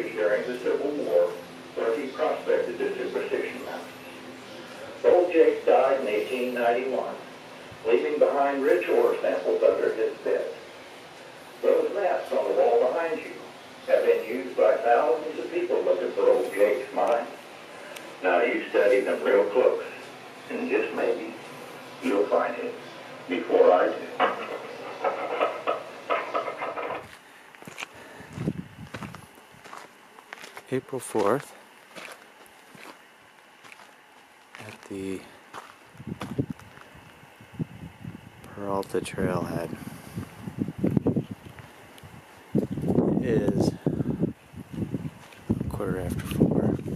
tree during the Civil War, where he prospected the Superstition Mountains. Old Jake died in 1891, leaving behind rich ore samples under his bed. Those maps on the wall behind you have been used by thousands of people looking for old Jake's mine. Now you study them real close, and just maybe you'll find it before I do. April 4th at the Peralta Trailhead. It is 4:15.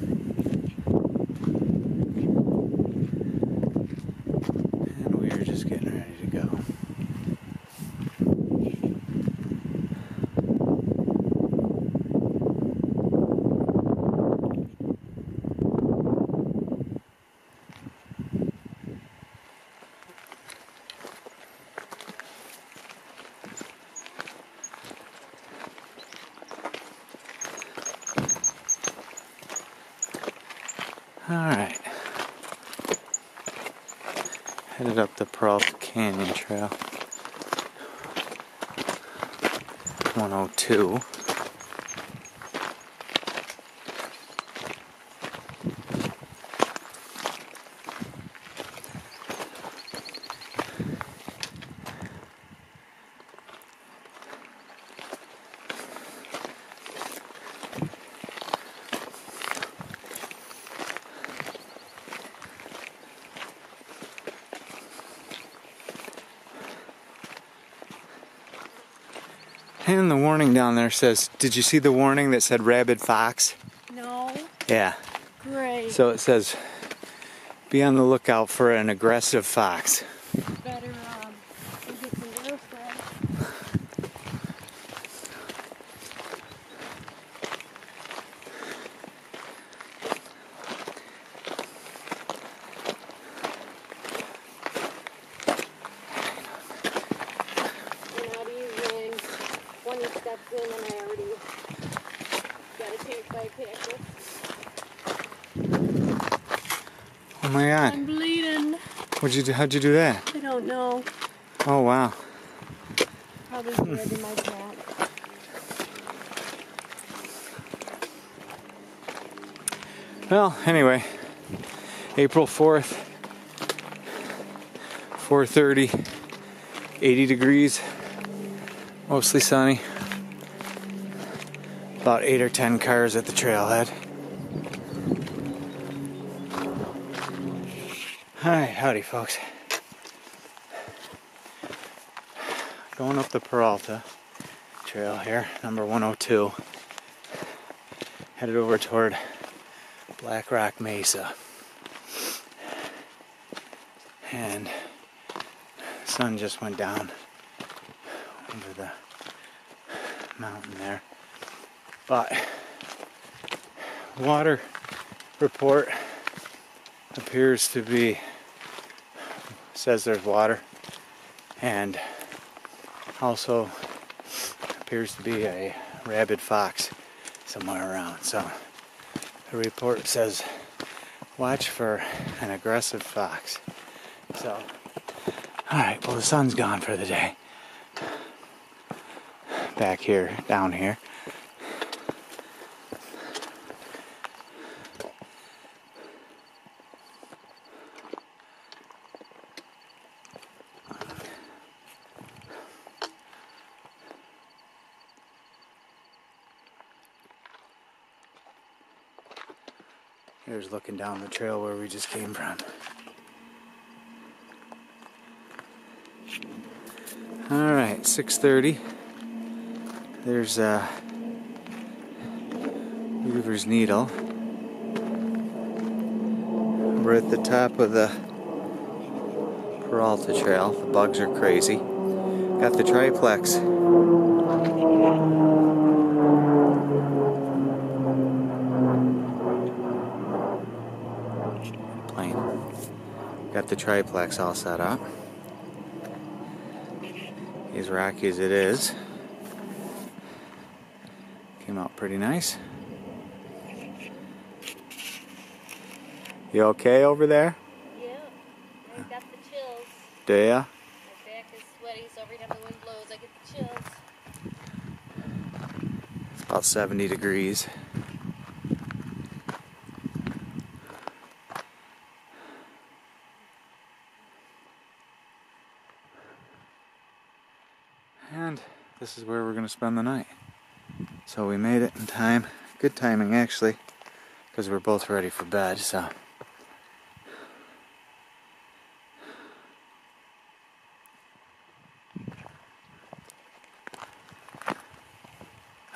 And we are just getting ready to go. Alright, headed up the Peralta Canyon Trail, 102. And the warning down there says, did you see the warning that said rabid fox? No. Yeah. Great. So it says, be on the lookout for an aggressive fox. Better get some air spray. When he steps in and I already got attacked by a cactus. Oh my god. I'm bleeding. How'd you do that? I don't know. Oh wow. Probably blood in my back. Well, anyway, April 4th, 4:30, 80 degrees. Mostly sunny. About 8 or 10 cars at the trailhead. Alright, howdy folks. Going up the Peralta Trail here, number 102. Headed over toward Black Rock Mesa. And the sun just went down over the mountain there, but water report appears to be, says there's water, and also appears to be a rabid fox somewhere around. So the report says watch for an aggressive fox. So alright, well the sun's gone for the day. Back here, down here. Here's looking down the trail where we just came from. Alright, 6:30. There's Weaver's Needle. We're at the top of the Peralta Trail. The bugs are crazy. Got the triplex. Plane. Got the triplex all set up. As rocky as it is. Came out pretty nice. You okay over there? Yeah, I got the chills. Do ya? My back is sweaty, so every time the wind blows, I get the chills. It's about 70 degrees. And this is where we're going to spend the night. So we made it in time. Good timing, actually, because we're both ready for bed, so.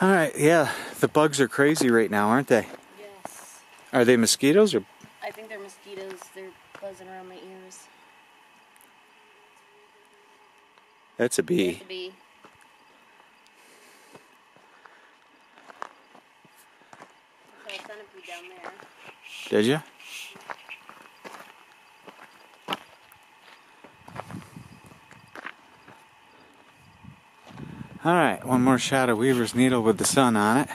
Alright, yeah, the bugs are crazy right now, aren't they? Yes. Are they mosquitoes or? I think they're mosquitoes. They're buzzing around my ears. That's a bee. There's a bee. I saw a centipede down there. Did you? Alright, one more shot of Weaver's Needle with the sun on it.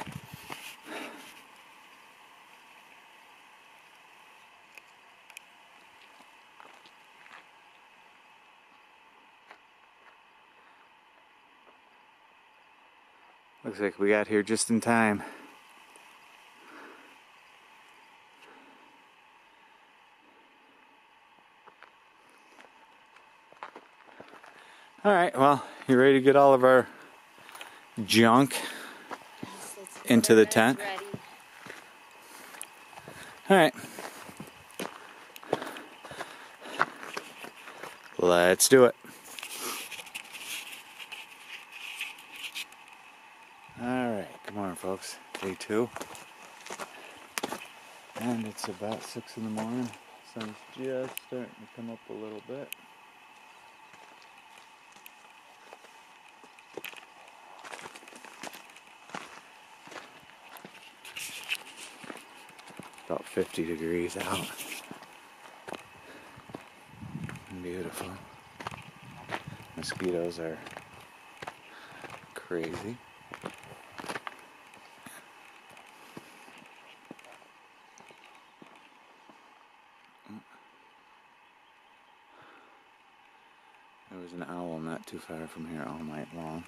Looks like we got here just in time. Alright, well, you ready to get all of our junk into the tent? Alright. Let's do it. Alright, good morning folks. Day 2. And it's about 6 in the morning. Sun's just starting to come up a little bit. About 50 degrees out. Beautiful. Mosquitoes are crazy. There was an owl not too far from here all night long,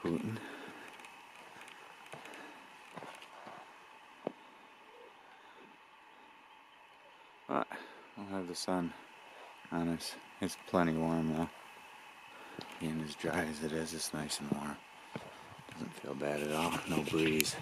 hooting. But we'll have the sun on us. It's plenty warm though. Being as dry as it is, it's nice and warm. Doesn't feel bad at all. No breeze.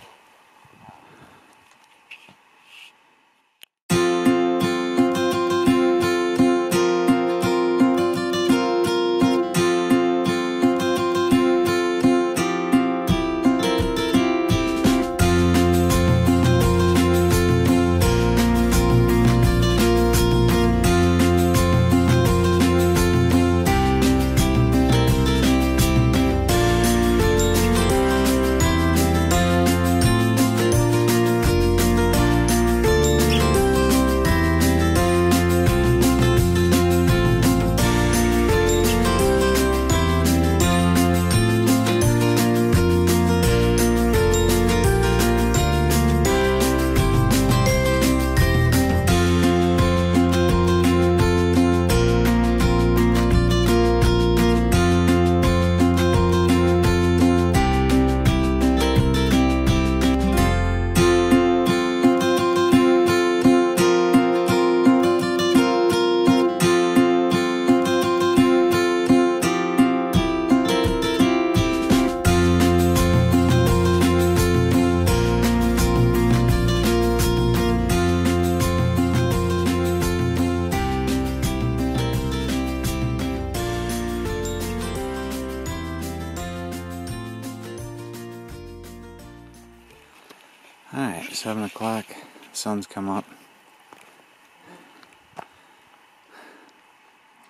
Alright, 7 o'clock, sun's come up.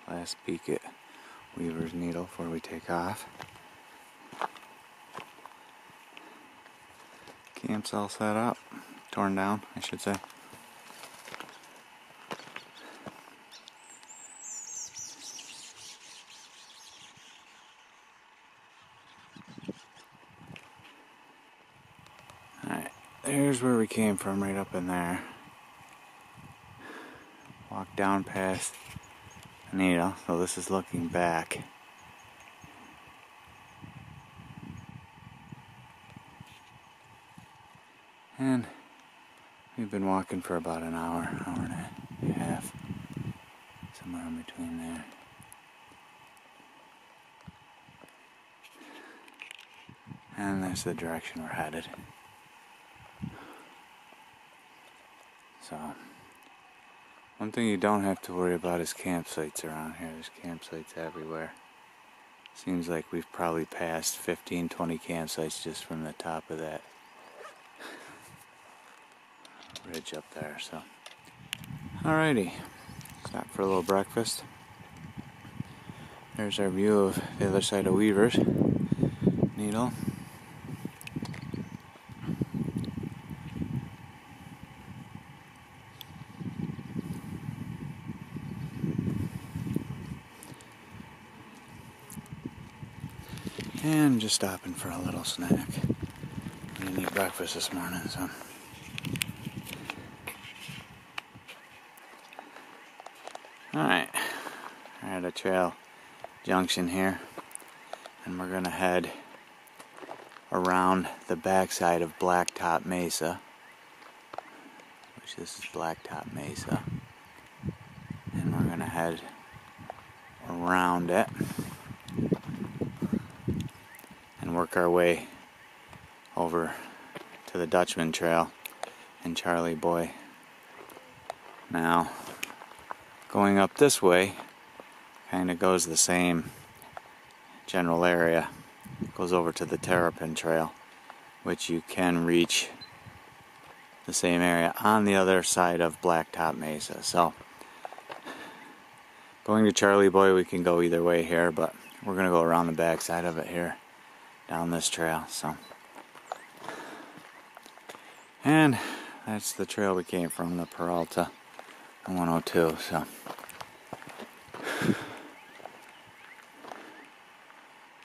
Last peek at Weaver's Needle before we take off. Camp's all set up, torn down, I should say. Alright, there's where we came from, right up in there. walk down past the needle, so this is looking back. And we've been walking for about an hour, hour and a half, somewhere in between there. And that's the direction we're headed. So, one thing you don't have to worry about is campsites around here. There's campsites everywhere. Seems like we've probably passed 15, 20 campsites just from the top of that ridge up there. So, alrighty, stop for a little breakfast. There's our view of the other side of Weaver's Needle. And just stopping for a little snack. We didn't eat breakfast this morning, so. Alright, we're at a trail junction here, and we're gonna head around the backside of Blacktop Mesa, which this is Blacktop Mesa, and we're gonna head around it and work our way over to the Dutchman Trail and Charlie Boy. Now, going up this way kind of goes the same general area. It goes over to the Terrapin Trail, which you can reach the same area on the other side of Blacktop Mesa. So, going to Charlie Boy, we can go either way here, but we're going to go around the back side of it here, down this trail. So, and that's the trail we came from, the Peralta 102. So,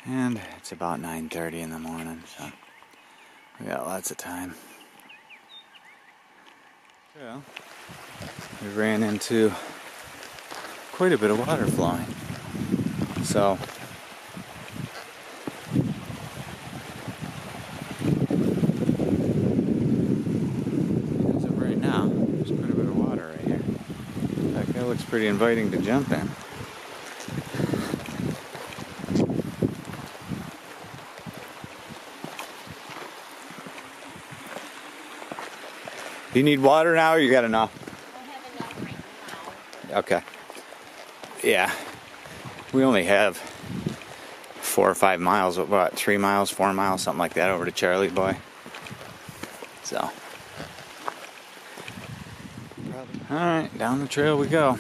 and it's about 9:30 in the morning, so we got lots of time. Well, we ran into quite a bit of water flowing. So, as of right now, there's quite a bit of water right here. In fact, that looks pretty inviting to jump in. Do you need water now, or you got enough? I have enough right now. Okay. Yeah. We only have 4 or 5 miles, what, 3 miles, 4 miles, something like that, over to Charlie Boy. So. Alright, down the trail we go.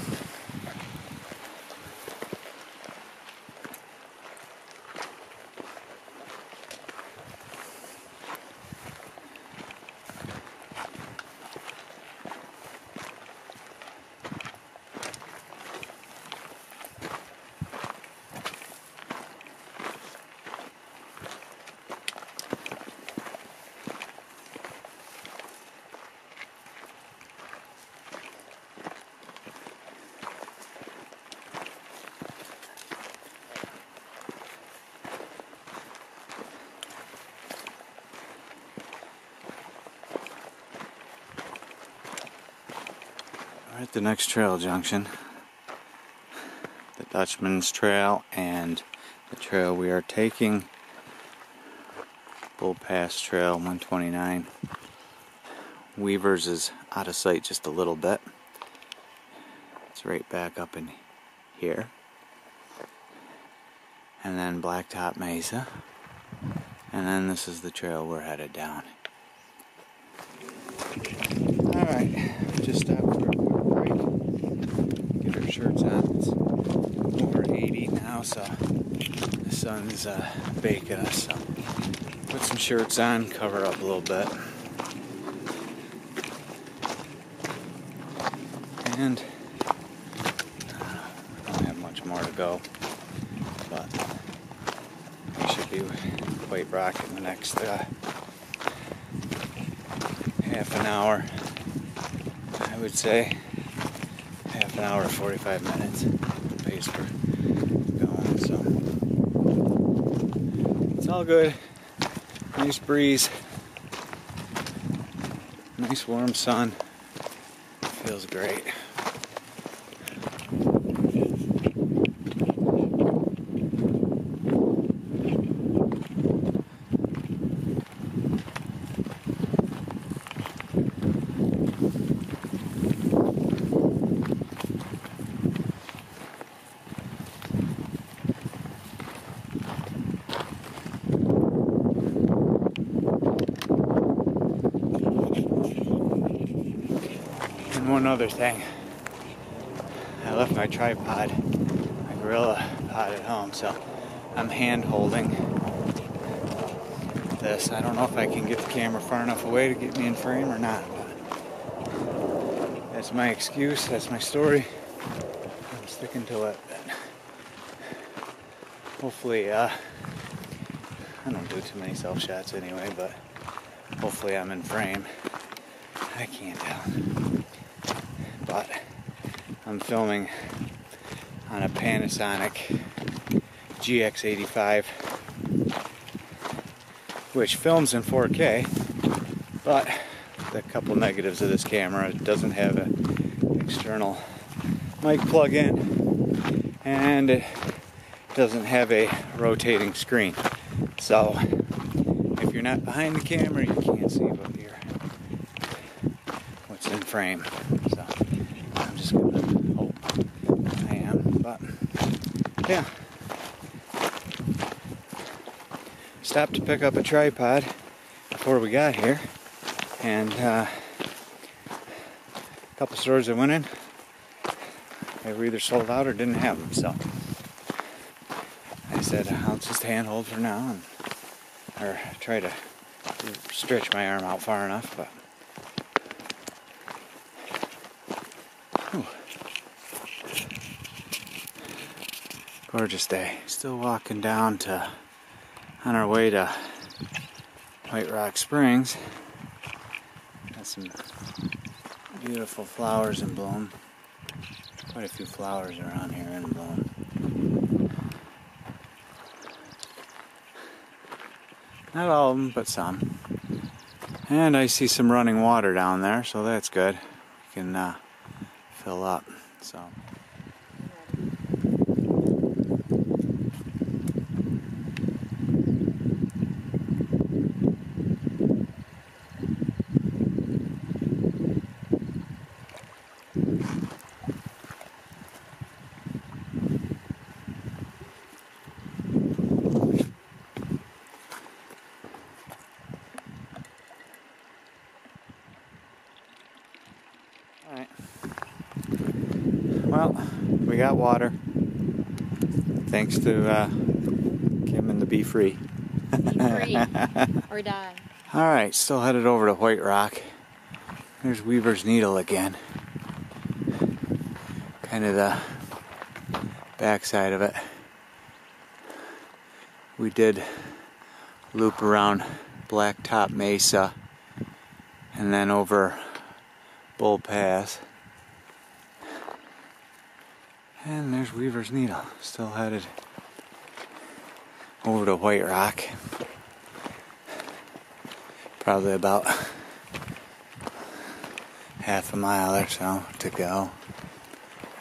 We're at the next trail junction, the Dutchman's Trail and the trail we are taking, Bull Pass Trail 129. Weaver's is out of sight just a little bit. It's right back up in here. And then Blacktop Mesa. And then this is the trail we're headed down. Alright, just stopped for a quick break. Get our shirts on. It's over 80 now, so the sun's baking us. So put some shirts on, cover up a little bit. And we don't have much more to go, but we should be quite rocking the next half an hour, I would say. half an hour, 45 minutes pace for going, so it's all good. Nice breeze, nice warm sun, feels great. One other thing, I left my tripod, my gorilla pod at home, so I'm hand holding this. I don't know if I can get the camera far enough away to get me in frame or not, but that's my excuse, that's my story. I'm sticking to it. Hopefully, I don't do too many self shots anyway, but hopefully I'm in frame. I can't tell. But I'm filming on a Panasonic GX85, which films in 4K, but the couple negatives of this camera, it doesn't have an external mic plug-in, and it doesn't have a rotating screen. So if you're not behind the camera, you can't see what's in frame. So I'm just gonna hope I am, but yeah. Stopped to pick up a tripod before we got here, and a couple stores I went in, they were either sold out or didn't have them, so I said I'll just handhold for now, or try to stretch my arm out far enough, but gorgeous day. Still walking down on our way to White Rock Springs. Got some beautiful flowers in bloom. Quite a few flowers around here in bloom. Not all of them, but some. And I see some running water down there, so that's good. We can fill up. So. Alright. Well, we got water. Thanks to Kim and the Be Free. Be free or die. Alright, still headed over to White Rock. There's Weaver's Needle again. Kind of the backside of it. We did loop around Blacktop Mesa and then over Bull Pass. And there's Weaver's Needle, still headed over to White Rock. Probably about half a mile or so to go,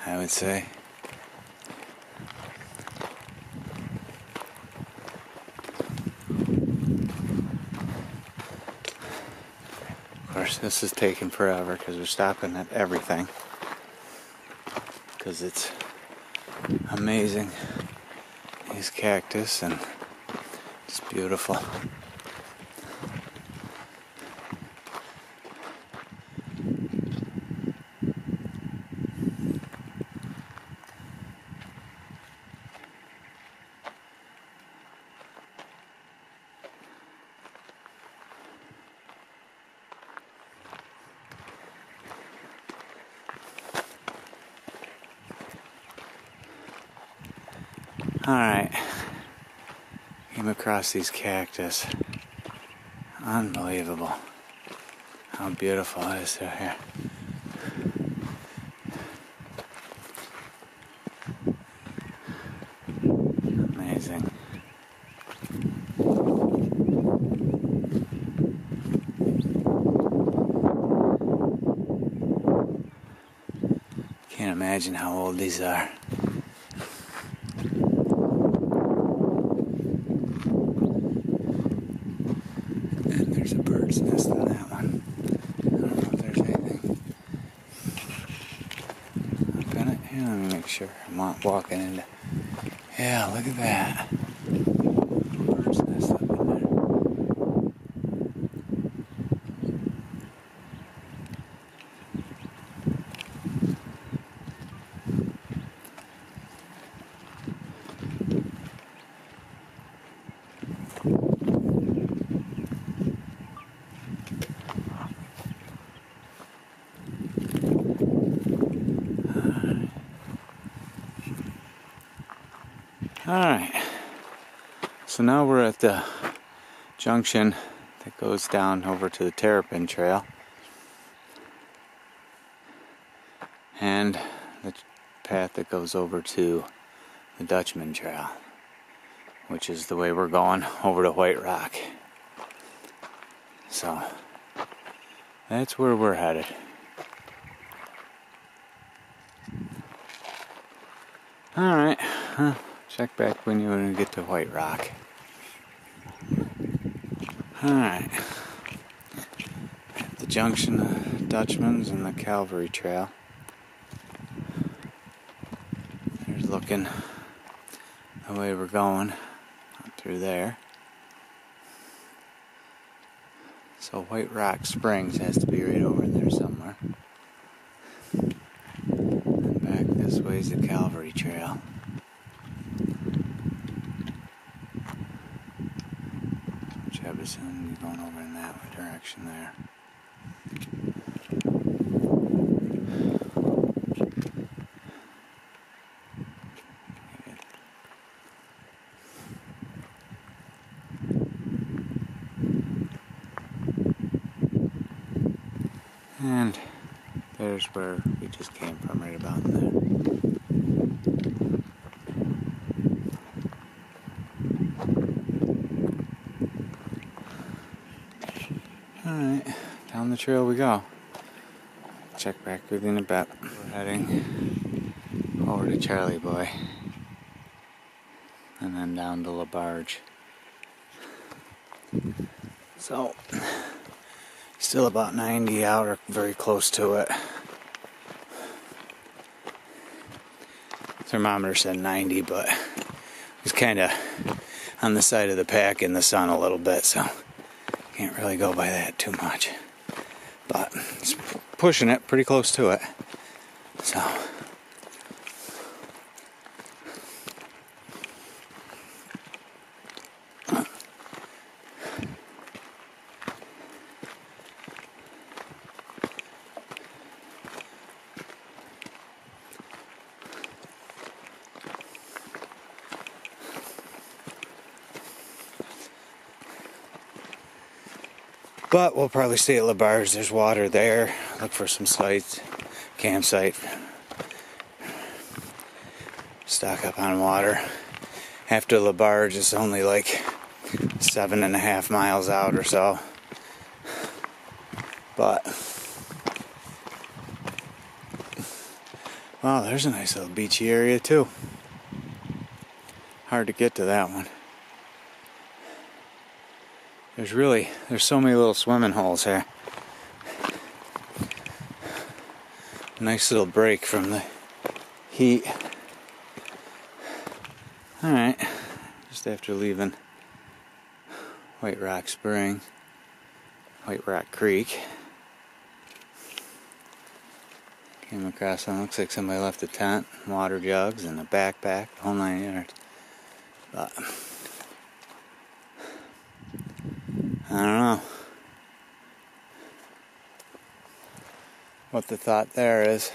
I would say. Of course, this is taking forever because we're stopping at everything. Because it's amazing. These cactus, and it's beautiful. Alright, came across these cactus. Unbelievable how beautiful it is through here. Can't imagine how old these are. And there's a bird's nest in that one. I don't know if there's anything up in it. Here, let me make sure I'm not walking into... Yeah, look at that. Bird's nest up in there. Alright, so now we're at the junction that goes down over to the Terrapin Trail and the path that goes over to the Dutchman Trail, which is the way we're going over to White Rock. So that's where we're headed. Alright, check back when you get to White Rock. Alright. The junction of Dutchman's and the Calvary Trail. There's looking the way we're going up through there. So White Rock Springs has to be right over there somewhere. And back this way is the Calvary Trail. Jefferson, going over in that direction there. And there's where we just came from, right about in there. Alright, down the trail we go. Check back with you in a bit. We're heading over to Charlie Boy. And then down to LaBarge. So, still about 90 out or very close to it. Thermometer said 90, but it's kind of on the side of the pack in the sun a little bit, so can't really go by that too much. But it's pushing it pretty close to it. So but we'll probably stay at LaBarge. There's water there. Look for some sites, campsite. Stock up on water. After LaBarge, it's only like 7.5 miles out or so. But, wow, there's a nice little beachy area too. Hard to get to that one. There's so many little swimming holes here. Nice little break from the heat. Alright, just after leaving White Rock Spring, White Rock Creek, came across something. Looks like somebody left a tent, water jugs, and a backpack, the whole 9 yards. But I don't know what the thought there is,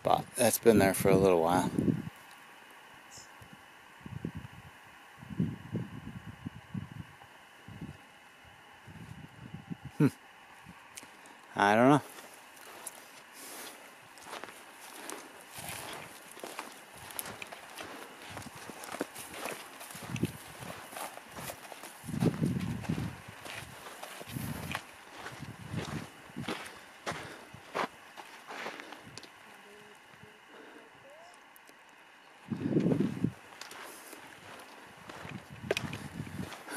but that's been there for a little while. I don't know.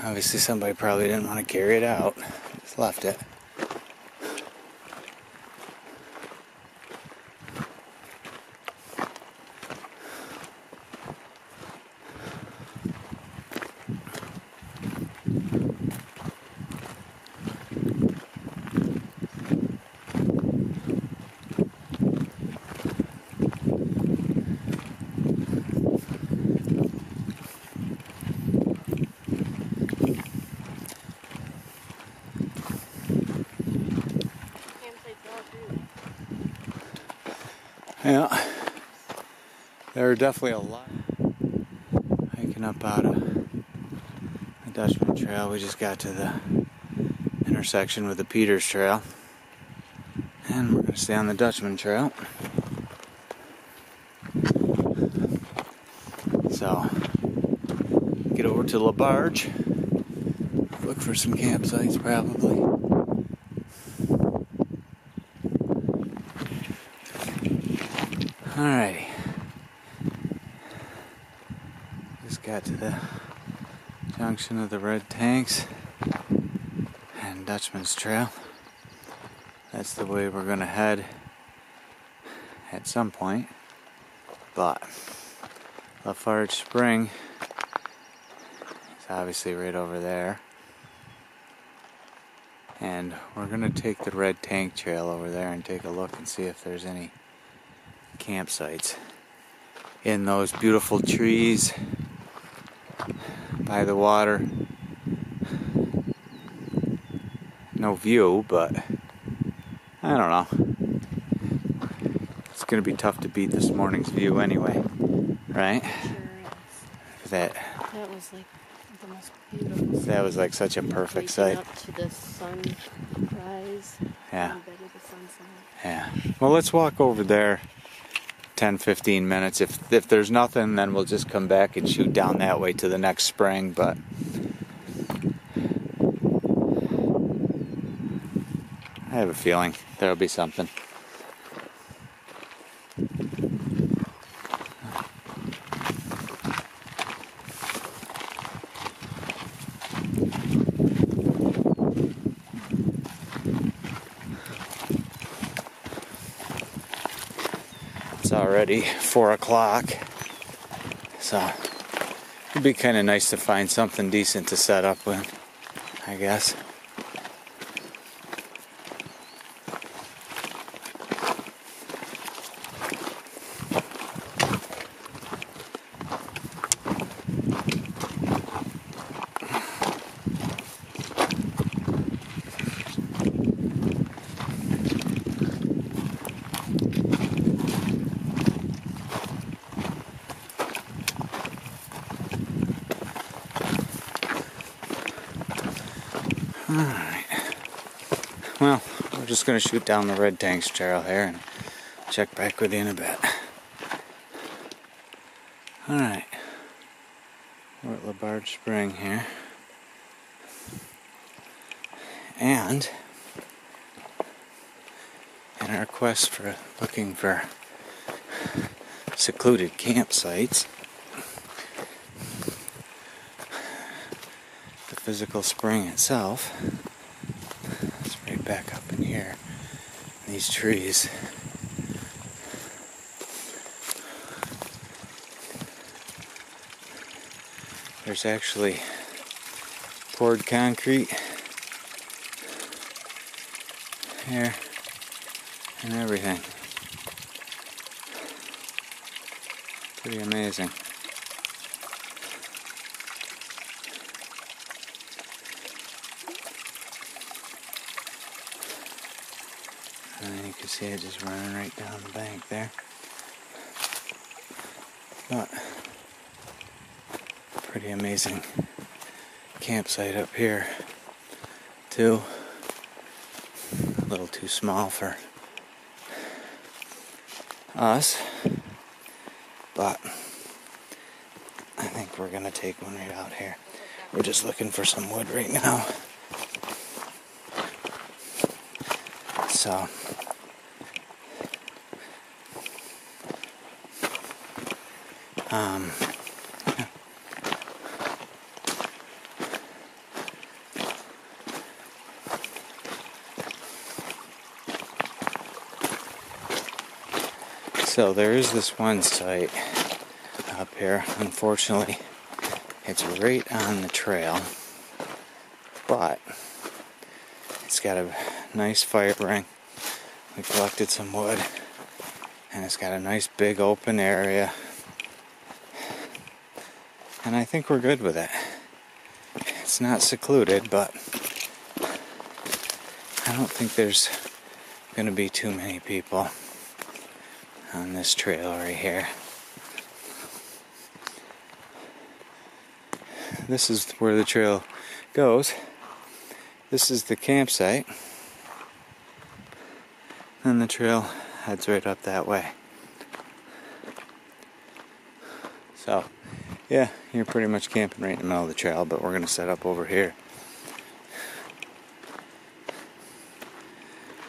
Obviously somebody probably didn't want to carry it out. Just left it. Yeah, there are definitely a lot. Hiking up out of the Dutchman Trail, we just got to the intersection with the Peters Trail, and we're going to stay on the Dutchman Trail. So, get over to LaBarge, look for some campsites probably. Alrighty. Just got to the junction of the Red Tanks and Dutchman's Trail. That's the way we're going to head at some point. But Lafarge Spring is obviously right over there. And we're going to take the Red Tank Trail over there and take a look and see if there's any campsites in those beautiful trees by the water. No view, but I don't know. It's going to be tough to beat this morning's view anyway, right? Sure is. That was like the most beautiful. That was like such a perfect sight. Up to the sunrise. Yeah. And better the sunset. Yeah. Well, let's walk over there 10-15 minutes. If there's nothing, then we'll just come back and shoot down that way to the next spring, but I have a feeling there'll be something. It's already 4 o'clock, so it'd be kind of nice to find something decent to set up with, I guess. Alright. Well, we're just going to shoot down the Red Tanks Trail here and check back with you in a bit. Alright. We're at LaBarge Spring here. And in our quest for looking for secluded campsites, physical spring itself is right back up in here, in these trees. There's actually poured concrete here and everything. Pretty amazing. And then you can see it just running right down the bank there. But pretty amazing campsite up here too. A little too small for us, but I think we're gonna take one right out here. We're just looking for some wood right now. So So there is this one site up here. Unfortunately, it's right on the trail, but it's got a nice fire ring. We collected some wood, and it's got a nice big open area, and I think we're good with it. It's not secluded, but I don't think there's gonna be too many people on this trail right here. This is where the trail goes. This is the campsite. And the trail heads right up that way. So, yeah, you're pretty much camping right in the middle of the trail, but we're gonna set up over here.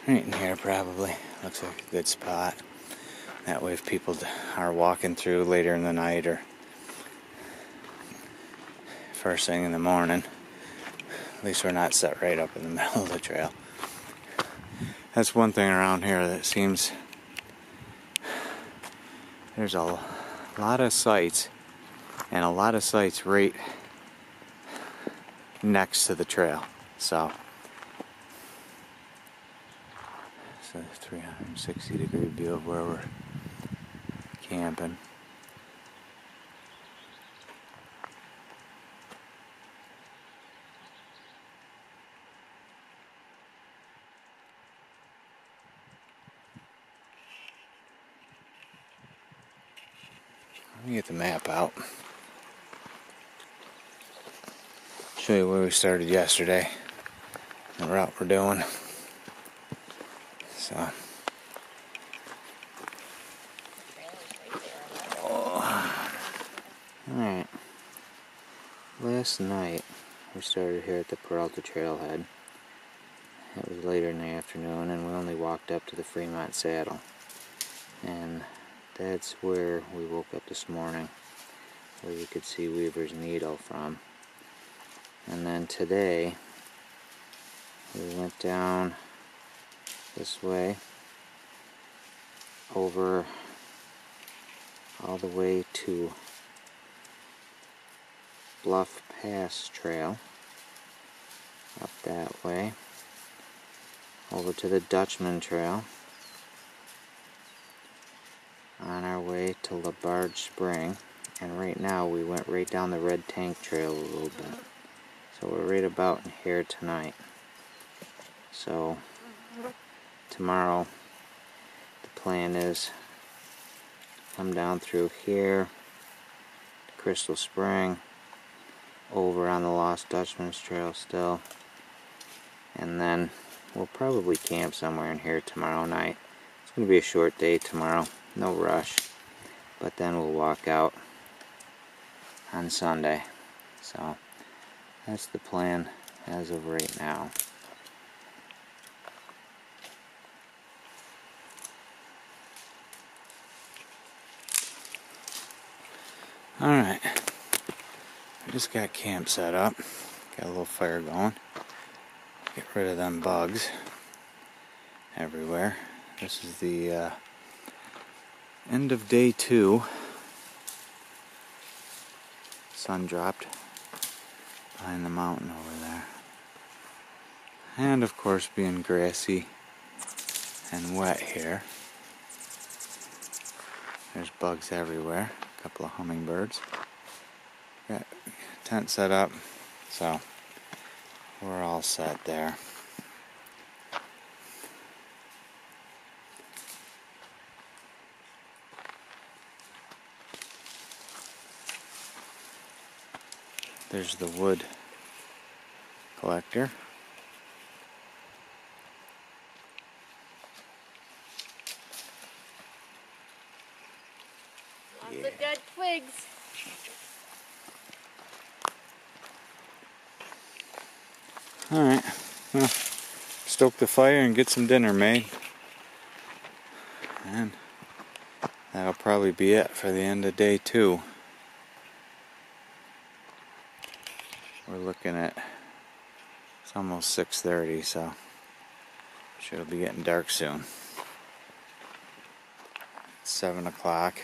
Right in here probably. Looks like a good spot. That way if people are walking through later in the night or first thing in the morning, at least we're not set right up in the middle of the trail. That's one thing around here that seems there's a lot of sites, and a lot of sites right next to the trail. So it's a 360-degree view of where we're camping. Let me get the map out. Show you where we started yesterday. The route we're doing. So. Alright. Last night we started here at the Peralta Trailhead. It was later in the afternoon, and we only walked up to the Fremont Saddle. And that's where we woke up this morning, where you could see Weaver's Needle from. And then today, we went down this way, over all the way to Bluff Pass Trail, up that way, over to the Dutchman Trail, on our way to LaBarge Spring, and right now we went right down the Red Tank Trail a little bit. So we're right about in here tonight. So tomorrow the plan is come down through here to Crystal Spring, over on the Lost Dutchman's Trail still, and then we'll probably camp somewhere in here tomorrow night. It's going to be a short day tomorrow. No rush, but then we'll walk out on Sunday. So that's the plan as of right now. Alright, I just got camp set up. Got a little fire going. Get rid of them bugs everywhere. This is the end of day 2. Sun dropped behind the mountain over there. And of course, being grassy and wet here, there's bugs everywhere. A couple of hummingbirds. Got tent set up, so we're all set there. There's the wood collector. Lots of dead twigs. Alright, well, stoke the fire and get some dinner made. And that'll probably be it for the end of day 2. We're looking at, it's almost 6:30, so I'm sure it'll be getting dark soon. It's 7 o'clock.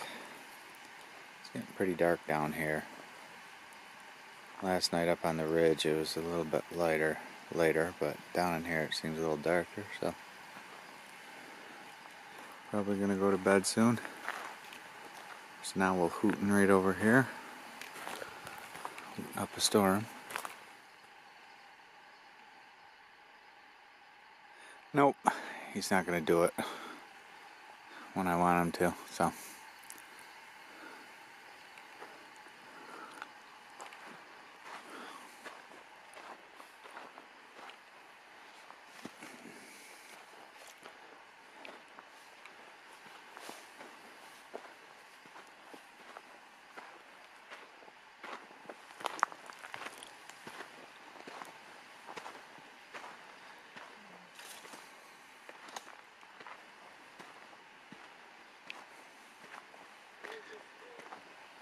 It's getting pretty dark down here. Last night up on the ridge it was a little bit later, but down in here it seems a little darker, so probably gonna go to bed soon. So now we'll hootin' right over here. Hootin' up a storm. Nope, he's not gonna do it when I want him to, so.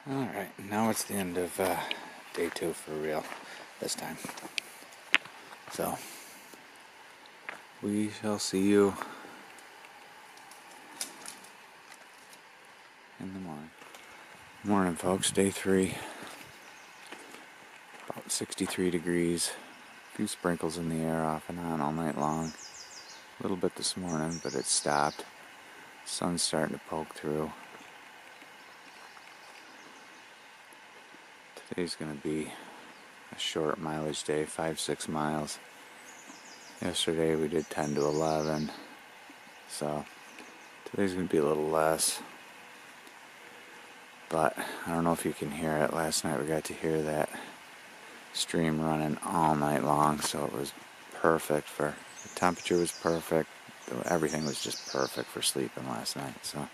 Alright, now it's the end of day 2 for real this time. So, we shall see you in the morning. Morning, folks, day 3. About 63 degrees. A few sprinkles in the air off and on all night long. A little bit this morning, but it stopped. Sun's starting to poke through. Today's going to be a short mileage day, 5-6 miles. Yesterday we did 10 to 11, so today's going to be a little less. But I don't know if you can hear it. Last night we got to hear that stream running all night long, so it was perfect for, the temperature was perfect, everything was just perfect for sleeping last night. So a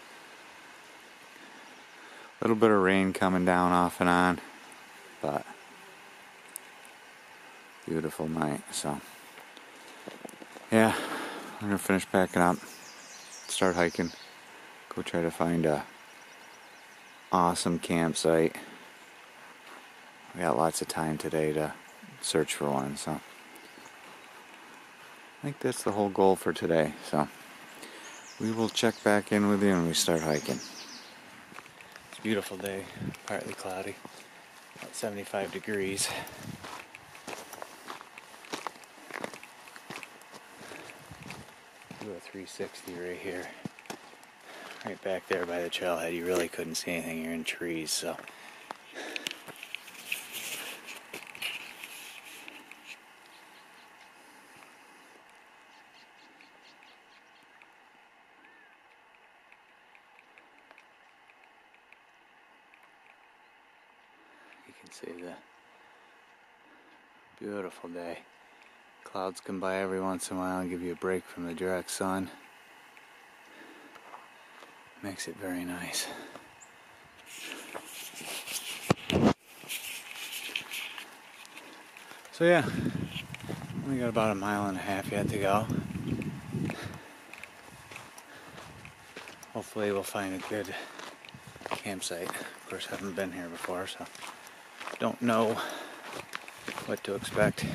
little bit of rain coming down off and on. But beautiful night, so yeah, we're gonna finish packing up, start hiking, go try to find a awesome campsite. We got lots of time today to search for one, so I think that's the whole goal for today. So we will check back in with you when we start hiking. It's a beautiful day, partly cloudy. About 75 degrees. Do a 360 right here. Right back there by the trailhead. You really couldn't see anything. You're in trees, so. You can see the beautiful day. Clouds come by every once in a while and give you a break from the direct sun. Makes it very nice. So yeah, we got about 1.5 miles yet to go. Hopefully we'll find a good campsite. Of course, I haven't been here before, so don't know what to expect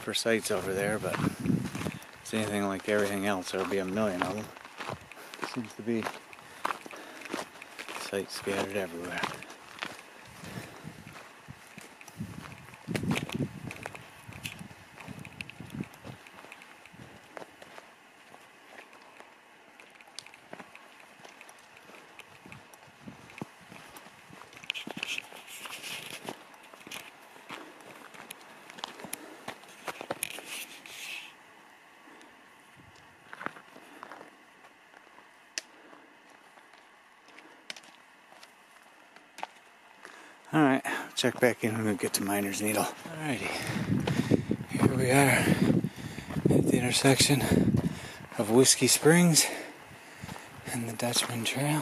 for sites over there, but if it's anything like everything else, there'll be a million of them. Seems to be sites scattered everywhere. Alright, check back in when we get to Miner's Needle. Alrighty, here we are at the intersection of Whiskey Springs and the Dutchman Trail.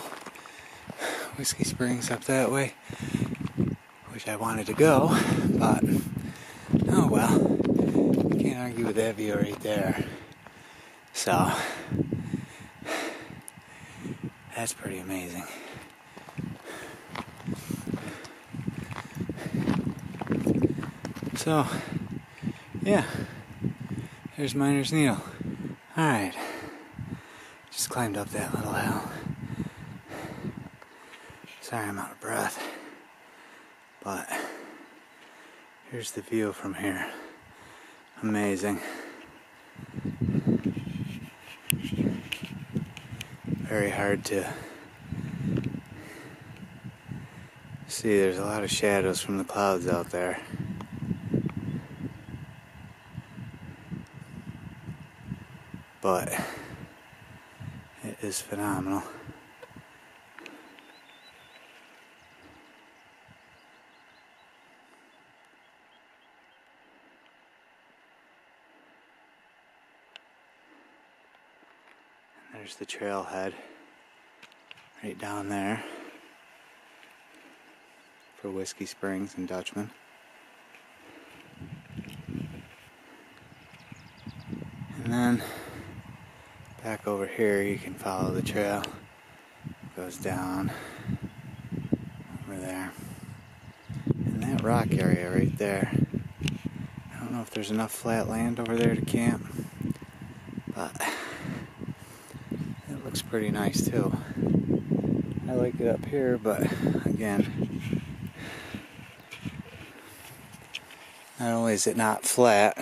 Whiskey Springs up that way, which I wanted to go, but oh well, can't argue with that view right there. So, that's pretty amazing. So, yeah, here's Miner's Needle. Alright, just climbed up that little hill. Sorry I'm out of breath. But here's the view from here. Amazing. Very hard to see. There's a lot of shadows from the clouds out there. But it is phenomenal. And there's the trailhead right down there for Whiskey Springs and Dutchman. And then back over here you can follow the trail. It goes down over there. And that rock area right there. I don't know if there's enough flat land over there to camp, but it looks pretty nice too. I like it up here, but again, not only is it not flat,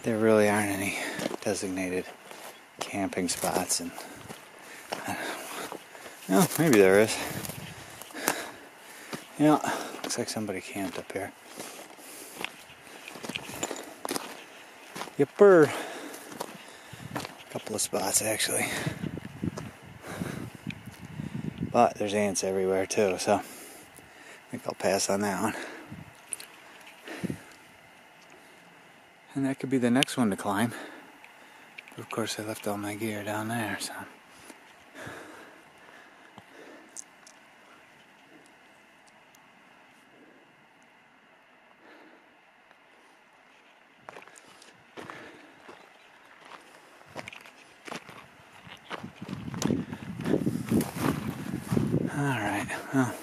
there really aren't any designated camping spots, and well, maybe there is. You know, looks like somebody camped up here. Yipper. Couple of spots actually. But there's ants everywhere too, so I think I'll pass on that one. And that could be the next one to climb. But of course I left all my gear down there, so. Alright, well.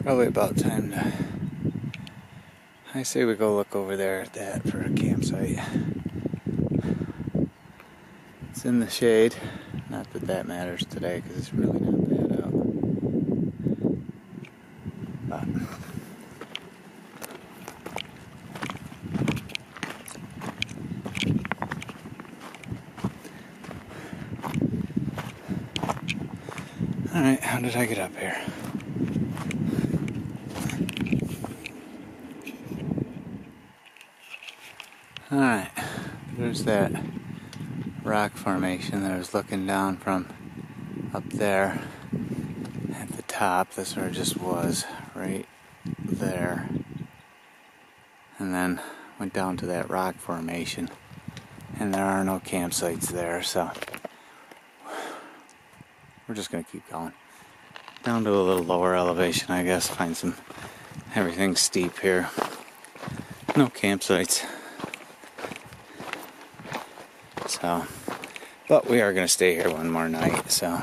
Probably about time to, I say we go look over there at that for a campsite. It's in the shade, not that that matters today because it's really not bad out. But alright, how did I get up here? Alright, there's that rock formation that I was looking down from up there at the top. That's where it just was, right there. And then went down to that rock formation, and there are no campsites there, so we're just gonna keep going. Down to a little lower elevation, I guess, find some, everything's steep here. No campsites. So, but we are going to stay here one more night, so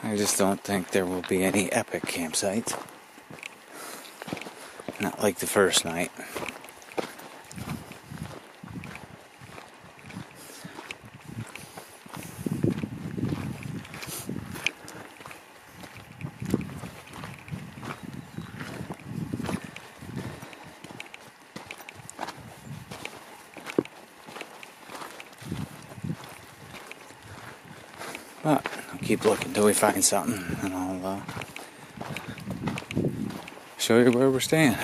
I just don't think there will be any epic campsites. Not like the first night. But I'll keep looking until we find something, and I'll show you where we're staying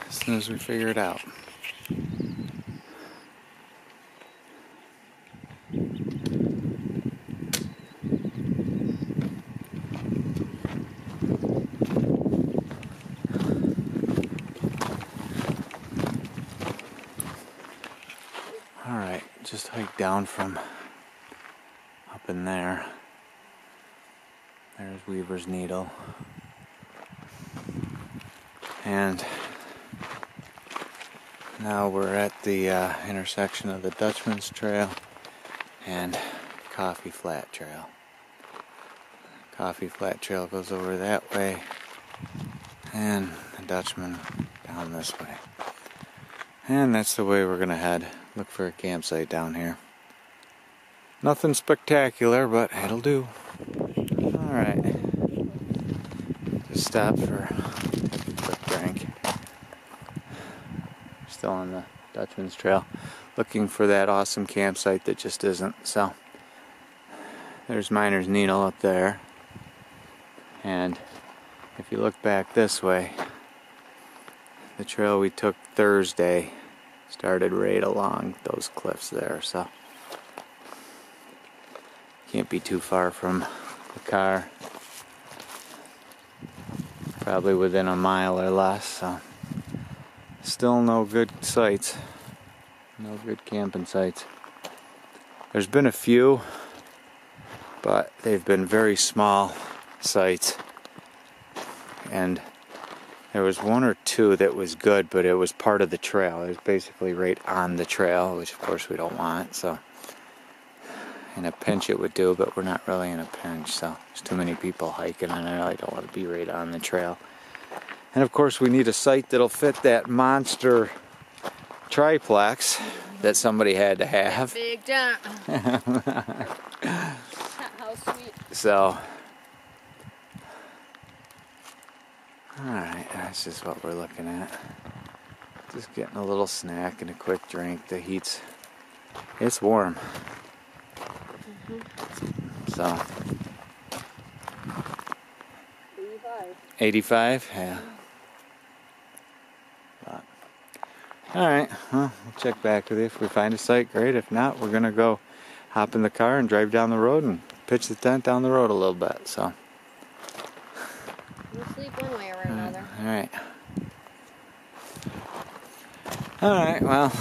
as soon as we figure it out. Alright, just hike down from up in there. There's Weaver's Needle. And now we're at the intersection of the Dutchman's Trail and Coffee Flat Trail. Coffee Flat Trail goes over that way, and the Dutchman down this way. And that's the way we're gonna head. Look for a campsite down here. Nothing spectacular, but it'll do. Alright. Just stop for a quick drink. Still on the Dutchman's Trail. Looking for that awesome campsite that just isn't. So, there's Miner's Needle up there. And if you look back this way, the trail we took Thursday started right along those cliffs there, so can't be too far from the car. Probably within a mile or less, so still no good sites. No good camping sites. There's been a few, but they've been very small sites. And there was one or two that was good, but it was part of the trail. It was basically right on the trail, which of course we don't want. So in a pinch it would do, but we're not really in a pinch. So there's too many people hiking, and I really don't want to be right on the trail. And of course we need a site that'll fit that monster triplex that somebody had to have. Big jump. How sweet. So, alright, that's just what we're looking at. Just getting a little snack and a quick drink. The it's warm. So, 85? Yeah. Alright, well, we'll check back with you. If we find a site, great. If not, we're going to go hop in the car and drive down the road and pitch the tent down the road a little bit. So, we'll sleep one way or another. Alright, well,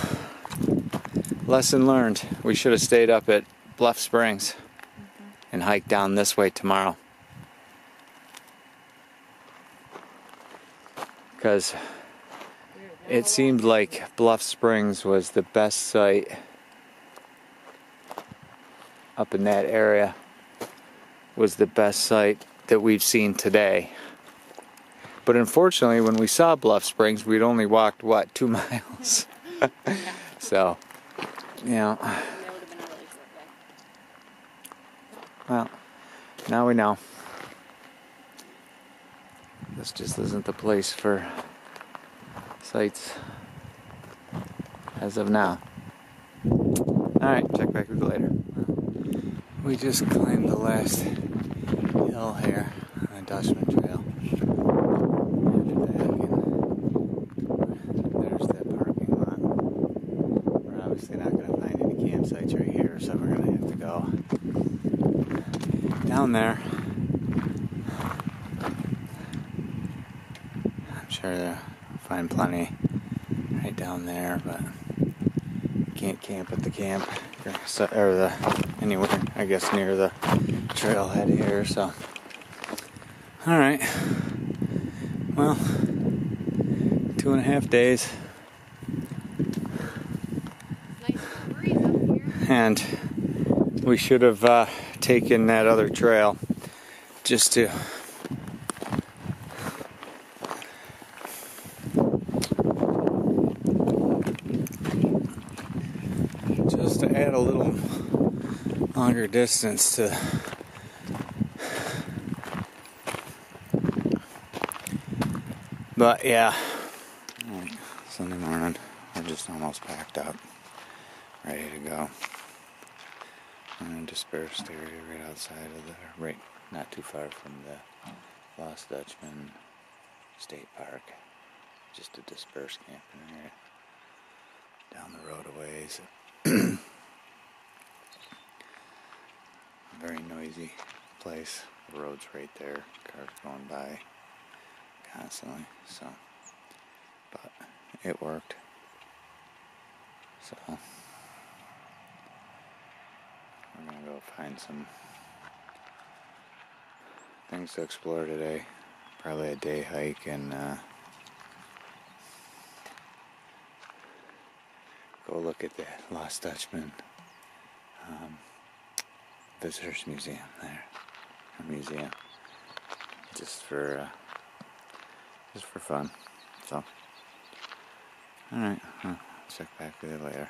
lesson learned. We should have stayed up at Bluff Springs and hiked down this way tomorrow. Because it seemed like Bluff Springs was the best site up in that area, was the best site that we've seen today. But unfortunately, when we saw Bluff Springs, we'd only walked, 2 miles? So, you know. Well, now we know. This just isn't the place for sites as of now. Alright, check back with you later. We just climbed the last hill here on the Dutchman Trail. Headed back, and there's that parking lot. We're obviously not going to find any campsites right here, so we're going to have to go down there. I'm sure they'll find plenty right down there, but you can't camp at the camp or anywhere, I guess, near the trailhead here. So, all right. Well, 2.5 days, Nice breeze up here. and we should have taken that other trail just to add a little longer distance to but yeah, Sunday morning we're just almost packed up, ready to go. I'm in a dispersed area right outside of the not too far from the Lost Dutchman State Park. Just a dispersed camping area down the road a ways. Very noisy place. The road's right there. Cars going by constantly. So, but it worked. So, we're gonna go find some things to explore today. Probably a day hike and go look at the Lost Dutchman visitors museum there. A museum. Just for fun. So, alright, I'll check back with you later.